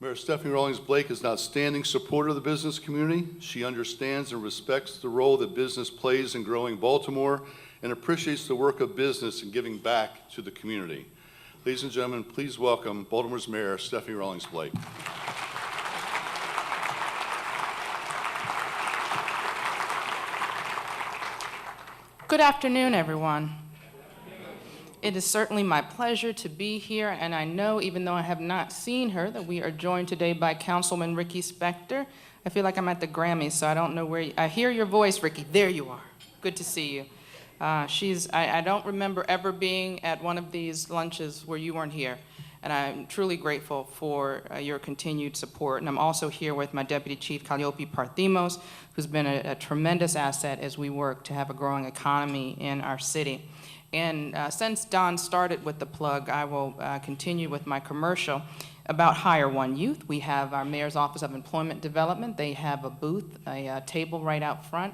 Mayor Stephanie Rawlings-Blake is an outstanding supporter of the business community. She understands and respects the role that business plays in growing Baltimore and appreciates the work of business in giving back to the community. Ladies and gentlemen, please welcome Baltimore's Mayor Stephanie Rawlings-Blake. Good afternoon, everyone. It is certainly my pleasure to be here, and I know, even though I have not seen her, that we are joined today by Councilman Ricky Spector. I feel like I'm at the Grammys, so I don't know where I hear your voice, Ricky. There you are. Good to see you. I don't remember ever being at one of these lunches where you weren't here, and I'm truly grateful for your continued support. And I'm also here with my Deputy Chief, Calliope Parthimos, who's been a tremendous asset as we work to have a growing economy in our city. And since Don started with the plug, I will continue with my commercial about Hire One Youth. We have our Mayor's Office of Employment Development. They have a booth, a table right out front.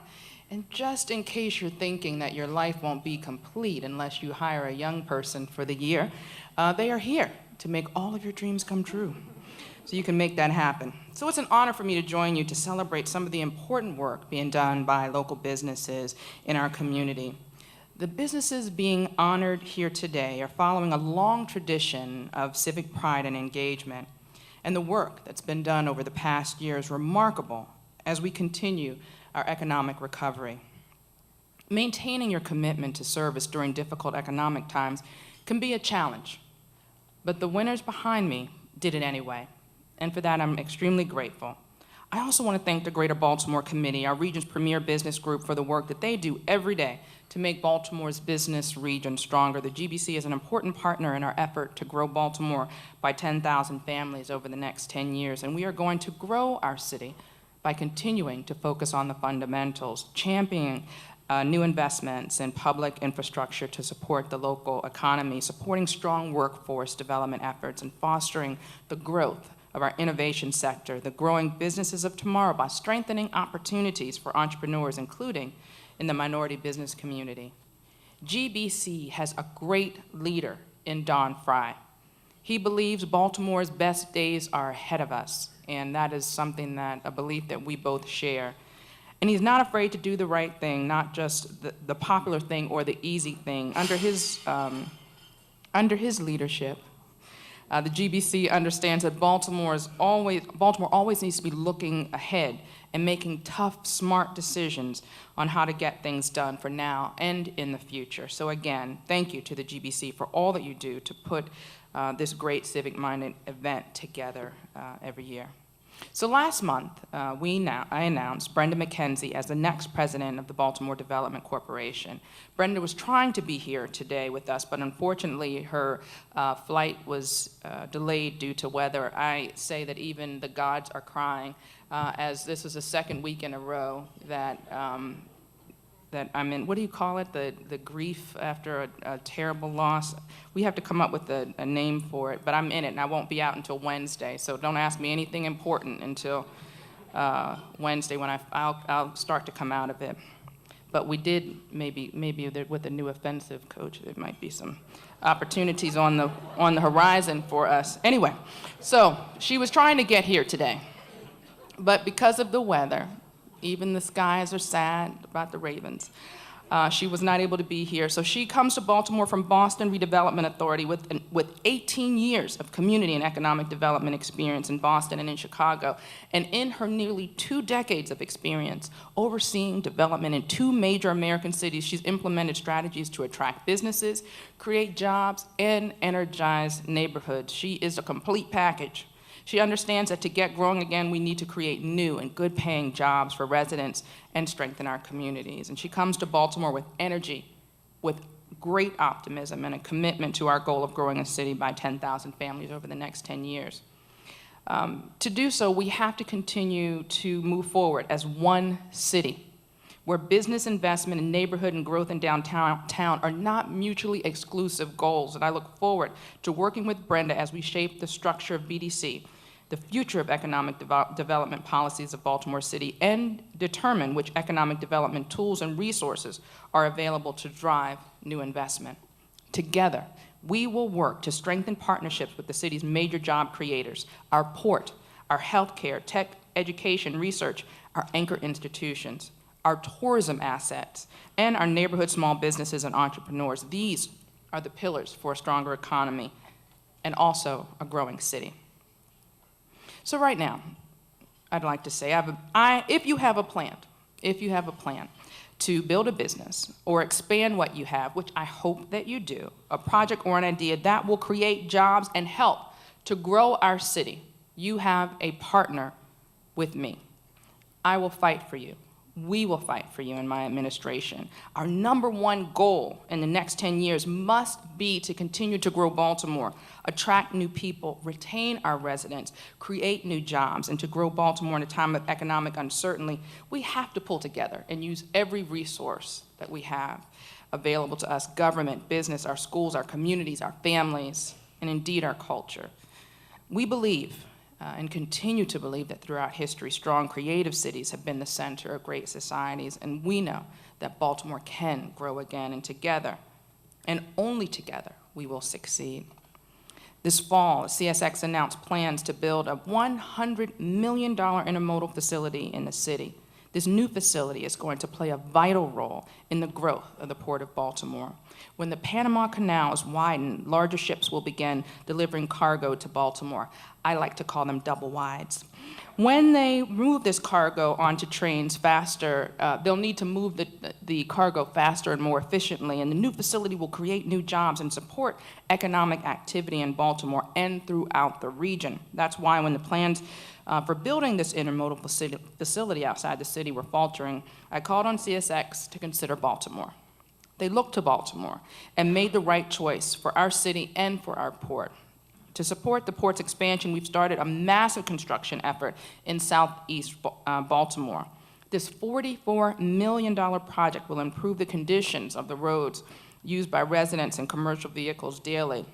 And just in case you're thinking that your life won't be complete unless you hire a young person for the year, they are here to make all of your dreams come true. So you can make that happen. So it's an honor for me to join you to celebrate some of the important work being done by local businesses in our community. The businesses being honored here today are following a long tradition of civic pride and engagement, and the work that's been done over the past year is remarkable as we continue our economic recovery. Maintaining your commitment to service during difficult economic times can be a challenge, but the winners behind me did it anyway, and for that I'm extremely grateful. I also want to thank the Greater Baltimore Committee, our region's premier business group, for the work that they do every day to make Baltimore's business region stronger. The GBC is an important partner in our effort to grow Baltimore by 10,000 families over the next 10 years, and we are going to grow our city by continuing to focus on the fundamentals, championing new investments in public infrastructure to support the local economy, supporting strong workforce development efforts, and fostering the growth of our innovation sector, the growing businesses of tomorrow by strengthening opportunities for entrepreneurs, including in the minority business community. GBC has a great leader in Don Fry. He believes Baltimore's best days are ahead of us, and that is something that, a belief that we both share. And he's not afraid to do the right thing, not just the popular thing or the easy thing. Under his leadership, the GBC understands that Baltimore always needs to be looking ahead and making tough, smart decisions on how to get things done for now and in the future. So again, thank you to the GBC for all that you do to put this great civic-minded event together every year. So last month, I announced Brenda McKenzie as the next president of the Baltimore Development Corporation. Brenda was trying to be here today with us, but unfortunately her flight was delayed due to weather. I say that even the gods are crying, as this is the second week in a row that that I'm in, what do you call it, the grief after a terrible loss? We have to come up with a name for it, but I'm in it, and I won't be out until Wednesday, so don't ask me anything important until Wednesday when I'll start to come out of it. But we did, maybe with a new offensive coach, there might be some opportunities on the horizon for us. Anyway, so she was trying to get here today, but because of the weather, even the skies are sad about the Ravens. She was not able to be here. So she comes to Baltimore from Boston Redevelopment Authority with 18 years of community and economic development experience in Boston and in Chicago. And in her nearly 2 decades of experience overseeing development in 2 major American cities, she's implemented strategies to attract businesses, create jobs, and energize neighborhoods. She is a complete package. She understands that to get growing again, we need to create new and good-paying jobs for residents and strengthen our communities. And she comes to Baltimore with energy, with great optimism, and a commitment to our goal of growing a city by 10,000 families over the next 10 years. To do so, we have to continue to move forward as one city, where business investment and neighborhood and growth in downtown are not mutually exclusive goals. And I look forward to working with Brenda as we shape the structure of BDC, the future of economic development policies of Baltimore City, and determine which economic development tools and resources are available to drive new investment. Together, We will work to strengthen partnerships with the city's major job creators, our port, our healthcare, tech, education, research, our anchor institutions, our tourism assets, and our neighborhood small businesses and entrepreneurs. These are the pillars for a stronger economy and also a growing city. So right now, I'd like to say, if you have a plan to build a business or expand what you have, which I hope that you do, a project or an idea that will create jobs and help to grow our city, you have a partner with me. I will fight for you. We will fight for you in my administration. Our #1 goal in the next 10 years must be to continue to grow Baltimore, attract new people, retain our residents, create new jobs, and to grow Baltimore in a time of economic uncertainty. We have to pull together and use every resource that we have available to us: government, business, our schools, our communities, our families, and indeed our culture. We believe and continue to believe that throughout history, strong, creative cities have been the center of great societies, and we know that Baltimore can grow again, and together, and only together, we will succeed. This fall, CSX announced plans to build a $100 million intermodal facility in the city. This new facility is going to play a vital role in the growth of the Port of Baltimore. When the Panama Canal is widened, larger ships will begin delivering cargo to Baltimore. I like to call them double wides. When they move this cargo onto trains faster, they'll need to move the cargo faster and more efficiently, and the new facility will create new jobs and support economic activity in Baltimore and throughout the region. That's why when the plans for building this intermodal facility outside the city were faltering, I called on CSX to consider Baltimore. They looked to Baltimore and made the right choice for our city and for our port. To support the port's expansion, we've started a massive construction effort in southeast Baltimore. This $44 million project will improve the conditions of the roads used by residents and commercial vehicles daily,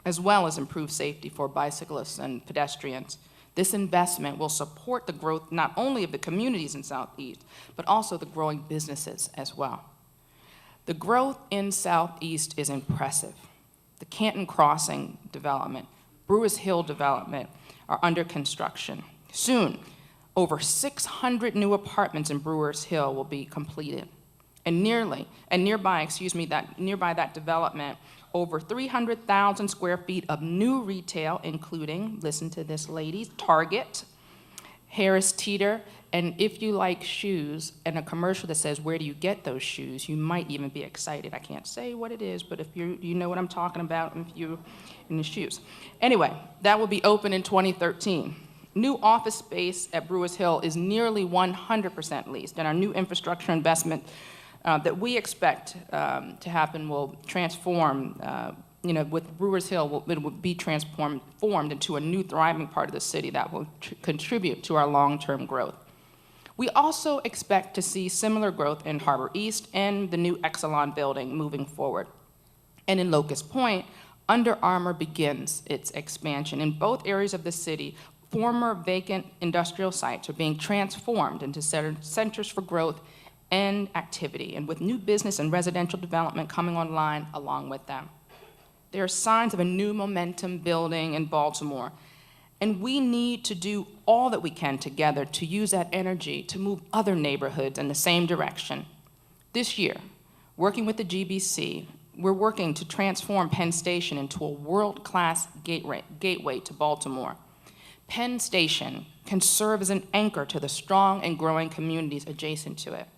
as well as improve safety for bicyclists and pedestrians. This investment will support the growth not only of the communities in Southeast, but also the growing businesses as well. The growth in Southeast is impressive. The Canton Crossing development, Brewers Hill development are under construction. Soon, over 600 new apartments in Brewers Hill will be completed. And nearby that development, over 300,000 square feet of new retail, including, listen to this, ladies, Target, Harris Teeter, and if you like shoes, and a commercial that says, "Where do you get those shoes?" you might even be excited. I can't say what it is, but if you know what I'm talking about, if you're in the shoes. Anyway, that will be open in 2013. New office space at Brewers Hill is nearly 100% leased, and our new infrastructure investment that we expect to happen will transform, with Brewers Hill, it will be transformed into a new thriving part of the city that will contribute to our long-term growth. We also expect to see similar growth in Harbor East and the new Exelon building moving forward. And in Locust Point, Under Armour begins its expansion. In both areas of the city, former vacant industrial sites are being transformed into centers for growth and activity, and with new business and residential development coming online along with them. There are signs of a new momentum building in Baltimore, and we need to do all that we can together to use that energy to move other neighborhoods in the same direction. This year, working with the GBC, we're working to transform Penn Station into a world-class gateway to Baltimore. Penn Station can serve as an anchor to the strong and growing communities adjacent to it.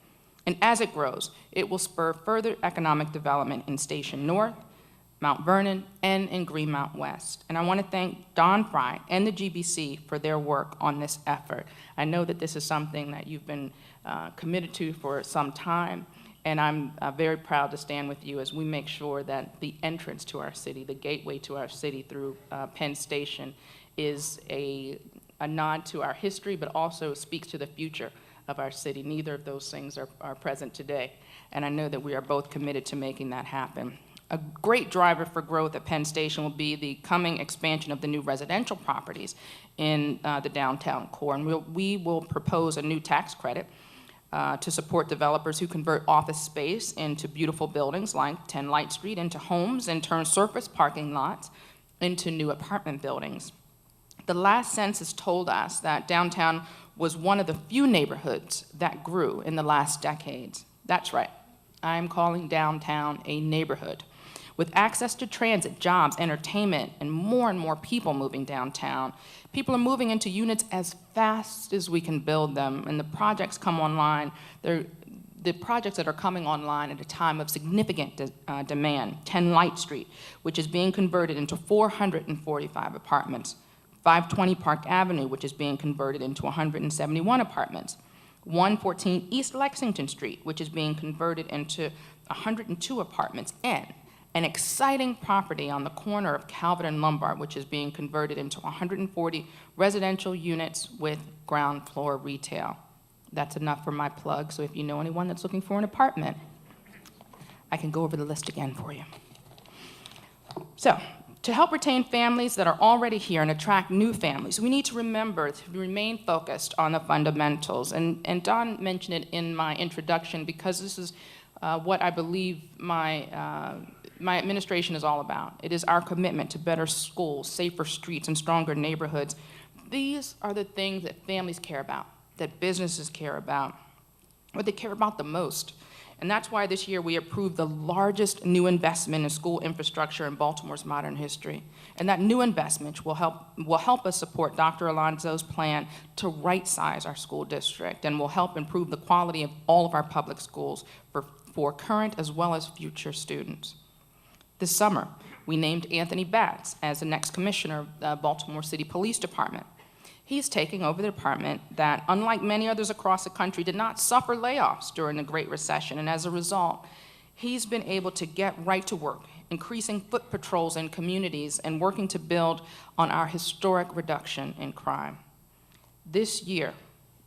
And as it grows, it will spur further economic development in Station North, Mount Vernon, and in Greenmount West. And I want to thank Don Fry and the GBC for their work on this effort. I know that this is something that you've been committed to for some time, and I'm very proud to stand with you as we make sure that the entrance to our city, the gateway to our city through Penn Station, is a nod to our history, but also speaks to the future of our city. Neither of those things are present today, and I know that we are both committed to making that happen. A great driver for growth at Penn Station will be the coming expansion of the new residential properties in the downtown core, and we will propose a new tax credit to support developers who convert office space into beautiful buildings like 10 Light Street into homes and turn surface parking lots into new apartment buildings. The last census told us that downtown was one of the few neighborhoods that grew in the last decades. That's right, I'm calling downtown a neighborhood. With access to transit, jobs, entertainment, and more people moving downtown, people are moving into units as fast as we can build them, and the projects come online. They're the projects that are coming online at a time of significant demand. 10 Light Street, which is being converted into 445 apartments. 520 Park Avenue, which is being converted into 171 apartments. 114 East Lexington Street, which is being converted into 102 apartments. And an exciting property on the corner of Calvert and Lombard, which is being converted into 140 residential units with ground floor retail. That's enough for my plug, so if you know anyone that's looking for an apartment, I can go over the list again for you. So, to help retain families that are already here and attract new families, we need to remember to remain focused on the fundamentals. And Don mentioned it in my introduction because this is what I believe my administration is all about. It is our commitment to better schools, safer streets, and stronger neighborhoods. These are the things that families care about, that businesses care about, what they care about the most. And that's why this year we approved the largest new investment in school infrastructure in Baltimore's modern history. And that new investment will help us support Dr. Alonzo's plan to right-size our school district and will help improve the quality of all of our public schools for current as well as future students. This summer, we named Anthony Batts as the next commissioner of the Baltimore City Police Department. He's taking over the department that, unlike many others across the country, did not suffer layoffs during the Great Recession, and as a result, he's been able to get right to work, increasing foot patrols in communities and working to build on our historic reduction in crime. This year,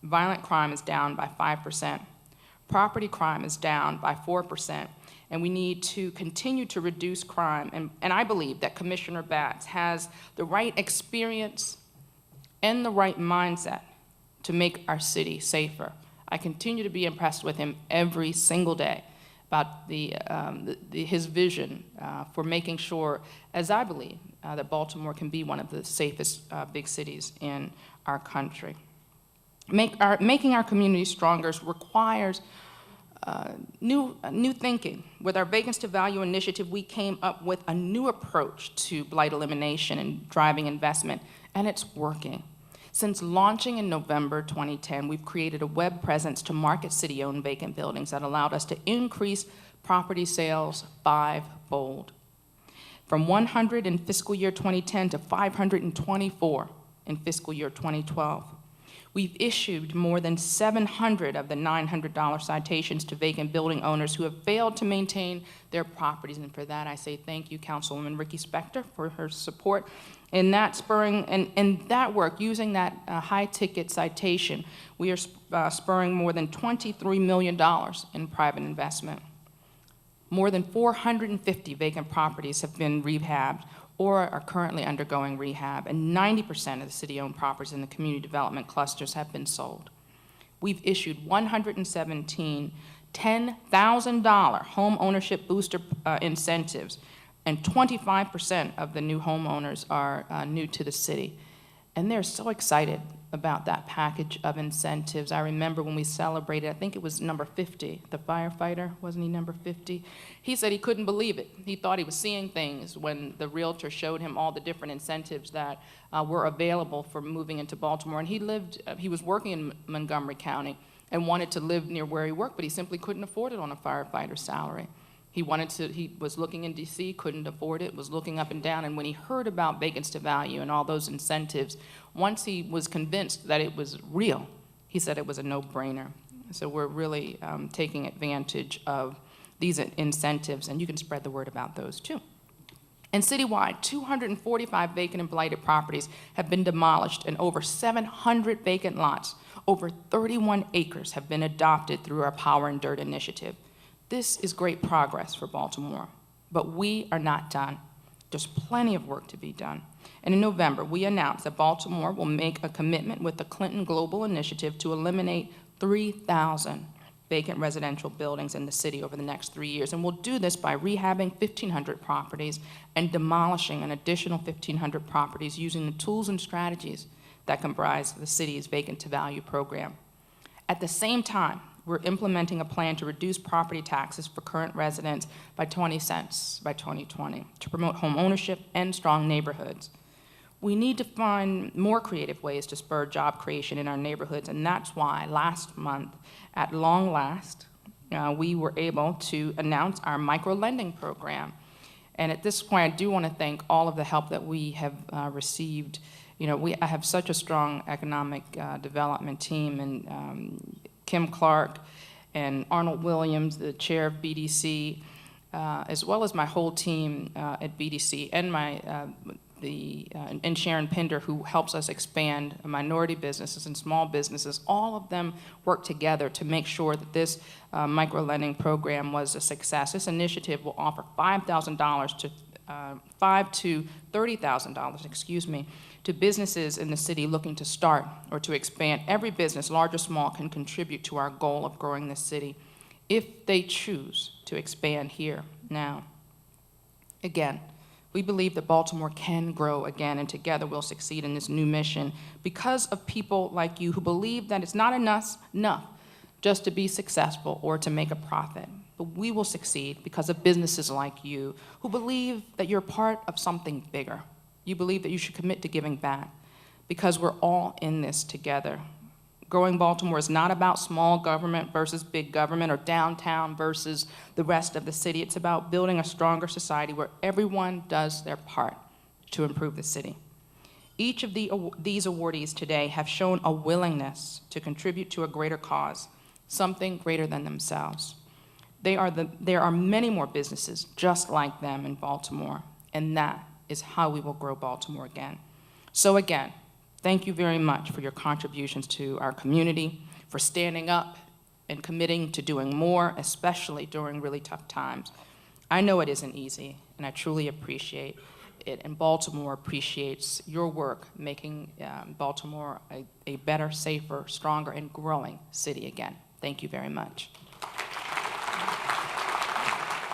violent crime is down by 5%. Property crime is down by 4%, and we need to continue to reduce crime, and I believe that Commissioner Batts has the right experience and the right mindset to make our city safer. I continue to be impressed with him every single day about his vision for making sure, as I believe, that Baltimore can be one of the safest big cities in our country. Making our community stronger requires new thinking. With our Vacancies to Value initiative, we came up with a new approach to blight elimination and driving investment, and it's working. Since launching in November 2010, we've created a web presence to market city-owned vacant buildings that allowed us to increase property sales fivefold. From 100 in fiscal year 2010 to 524 in fiscal year 2012. We've issued more than 700 of the $900 citations to vacant building owners who have failed to maintain their properties, and for that I say thank you, Councilwoman Ricky Spector, for her support in that spurring, and that work, using that high-ticket citation, we are spurring more than $23 million in private investment. More than 450 vacant properties have been rehabbed or are currently undergoing rehab, and 90% of the city-owned properties in the community development clusters have been sold. We've issued 117 $10,000 home ownership booster incentives, and 25% of the new homeowners are new to the city. And they're so excited about that package of incentives. I remember when we celebrated, I think it was number 50, the firefighter, wasn't he number 50? He said he couldn't believe it. He thought he was seeing things when the realtor showed him all the different incentives that were available for moving into Baltimore. And he was working in Montgomery County and wanted to live near where he worked, but he simply couldn't afford it on a firefighter's salary. He was looking in DC, couldn't afford it, was looking up and down, and when he heard about Vacancies to Value and all those incentives, once he was convinced that it was real, he said it was a no-brainer. So we're really taking advantage of these incentives, and you can spread the word about those too. And citywide, 245 vacant and blighted properties have been demolished, and over 700 vacant lots, over 31 acres have been adopted through our Power and Dirt initiative. This is great progress for Baltimore, but we are not done. There's plenty of work to be done. And in November, we announced that Baltimore will make a commitment with the Clinton Global Initiative to eliminate 3,000 vacant residential buildings in the city over the next 3 years. And we'll do this by rehabbing 1,500 properties and demolishing an additional 1,500 properties using the tools and strategies that comprise the city's vacant to value program. At the same time, we're implementing a plan to reduce property taxes for current residents by 20 cents by 2020 to promote home ownership and strong neighborhoods. We need to find more creative ways to spur job creation in our neighborhoods, and that's why last month, at long last, we were able to announce our micro-lending program. And at this point, I do want to thank all of the help that we have received. You know, I have such a strong economic development team, and Kim Clark and Arnold Williams, the chair of BDC, as well as my whole team at BDC, and and Sharon Pinder, who helps us expand minority businesses and small businesses. All of them work together to make sure that this micro-lending program was a success. This initiative will offer $5,000 to $5,000 to $30,000, excuse me, to businesses in the city looking to start or to expand. Every business, large or small, can contribute to our goal of growing the city if they choose to expand here now. Again, we believe that Baltimore can grow again, and together we'll succeed in this new mission because of people like you who believe that it's not enough just to be successful or to make a profit. But we will succeed because of businesses like you who believe that you're part of something bigger. You believe that you should commit to giving back because we're all in this together. Growing Baltimore is not about small government versus big government or downtown versus the rest of the city. It's about building a stronger society where everyone does their part to improve the city. Each of these awardees today have shown a willingness to contribute to a greater cause, something greater than themselves. There are many more businesses just like them in Baltimore, and that is how we will grow Baltimore again. So again, thank you very much for your contributions to our community, for standing up and committing to doing more, especially during really tough times. I know it isn't easy, and I truly appreciate it, and Baltimore appreciates your work making Baltimore a better, safer, stronger, and growing city again. Thank you very much.